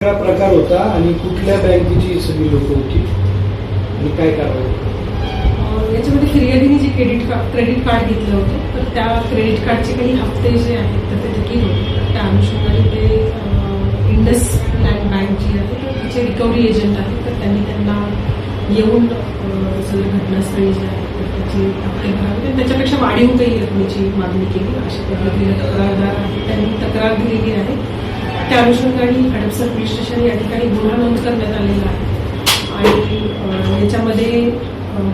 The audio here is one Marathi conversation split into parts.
प्रकार होता आणि कुठल्या बँकेची सगळी लोक होती आणि काय कारवाई? याच्यामध्ये फिर्यादीने जे क्रेडिट कार्ड घेतलं होतं तर त्या क्रेडिट कार्डचे काही हप्ते जे आहेत तर ते थकीत होते. तर त्या अनुषंगाने ते इंडस लँड बँक जी आहे तर तिचे रिकव्हरी एजंट आहेत तर त्यांनी त्यांना येऊन सगळ्या घटनास्थळी जे आहे तर त्याची हप्ते भरावे त्याच्यापेक्षा वाढीव काही रकमेची मागणी केली. अशा पद्धतीने तक्रारदार आहे त्यांनी तक्रार दिलेली आहे. त्या अनुषंगाने हडपसर पोलीस स्टेशन या ठिकाणी गुन्हा नोंद करण्यात आलेला आहे आणि याच्यामध्ये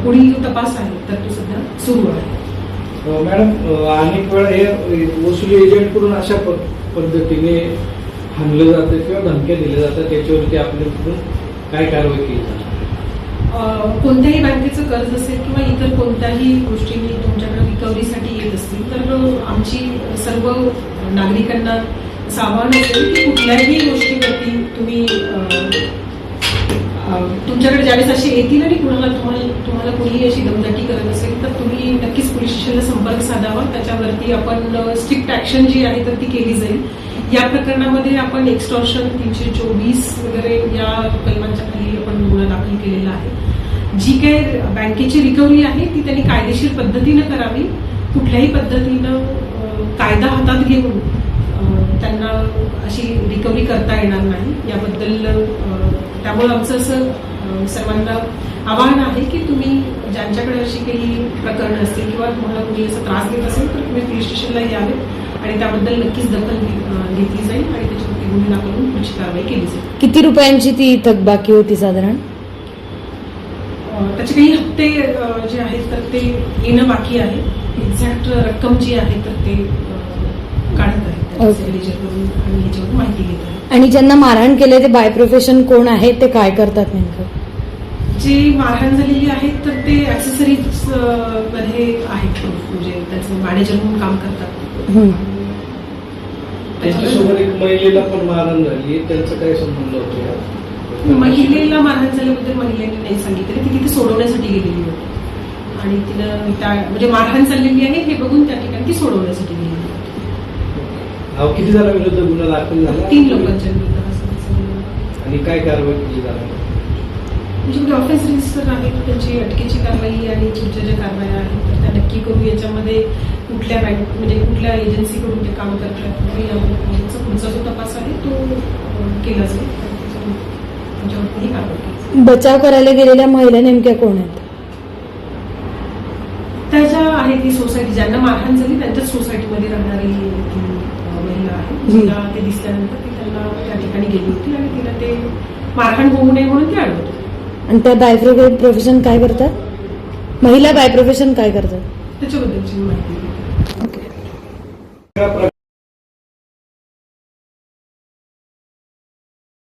पुढील जो तपास आहे तर तो सध्या सुरू आहे. मॅडम, अनेक वेळा हे वसुली एजंटकडून अशा पद्धतीने हाणलं जातं किंवा धमक्या दिल्या जातात, त्याच्यावरती आपल्याकडून काय कारवाई केली जाते? कोणत्याही बँकेचं कर्ज असेल किंवा इतर कोणत्याही गोष्टी तुमच्याकडे रिकव्हरीसाठी येत असतील तर आमची सर्व नागरिकांना आवाहन असेल की कुठल्याही गोष्टीवरती तुम्ही तुमच्याकडे ज्यावेळेस असे येतील आणि तुम्हाला कोणीही अशी दमदाटी करत असेल तर तुम्ही नक्कीच पोलीस स्टेशनला संपर्क साधावा. त्याच्यावरती आपण स्ट्रिक्ट ऍक्शन जी आहे तर ती केली जाईल. या प्रकरणामध्ये आपण एक्स्टॉर्शन 324 वगैरे या कलमांच्या खाली आपण गुन्हा दाखल केलेला आहे. जी काही बँकेची रिकव्हरी आहे ती त्यांनी कायदेशीर पद्धतीनं करावी. कुठल्याही पद्धतीनं कायदा हातात घेऊन त्यांना अशी रिकव्हरी करता येणार नाही. याबद्दल त्यामुळे आमचं असं सर्वांना आवाहन आहे की तुम्ही ज्यांच्याकडे अशी काही प्रकरणं असतील किंवा तुम्हाला कोणी असा त्रास देत असेल तर तुम्ही पोलीस स्टेशनला यावे आणि त्याबद्दल नक्कीच दखल घेतली जाईल आणि त्याच्यावरती गुन्हे दाखल करून पुढची कारवाई केली जाईल. किती रुपयांची ती थकबाकी होती साधारण? त्याचे काही हप्ते जे आहेत तर ते येणं बाकी आहे. एक्झॅक्ट रक्कम जी आहे तर ते काढत आहे माहिती घेत आहे. आणि ज्यांना मारहाण केले ते बाय प्रोफेशन कोण आहे, ते काय करतात नेमकं? जे मारहाण झालेली आहेत तर ते ऍक्सेसरीज मध्ये आहेत, म्हणजे त्याचं मॅनेजर म्हणून काम करतात. त्याच्यासोबत एक महिलेला पण मारहाण झाली, त्यांचा काय संबंध होतो? महिलेला मारहाण झाल्याबद्दल महिलेने नाही सांगितलं. ती तिथे सोडवण्यासाठी गेलेली होती आणि तिनं म्हणजे मारहाण चाललेली आहे हे बघून त्या ठिकाणी ती सोडवण्यासाठी गेलेली होती. किती जणांना विरुद्ध गुन्हा दाखल झाला? 3 लोकांच्या विरुद्ध. आणि काय कारवाई केली जाणार? म्हणजे ऑफेन्स रजिस्टर आहे त्याची अटकेची कारवाई आणि पुढच्या ज्या कारवाया आहेत तर त्या नक्की करू. याच्यामध्ये कुठल्या बँक म्हणजे कुठल्या एजन्सीकडून ते काम करतात याचा पुढचा जो तपास आहे तो केला जाईल. त्याच्यावरती कारवाई. बचाव करायला गेलेल्या महिला नेमक्या कोण आहेत? त्याच्या आहे ती सोसायटी ज्यांना मारहाण झाली त्यांच्याच सोसायटीमध्ये राहणारी ती महिला आहे. तिला ते दिसल्यानंतर ती त्यांना त्या ठिकाणी गेली होती आणि तिला ते मारहाण होऊ नये म्हणून ती आणत होती. आणि त्या बाय प्रोफेशन काय करतात? महिला बाय प्रोफेशन काय करतात त्याच्याबद्दलची माहिती. ओके.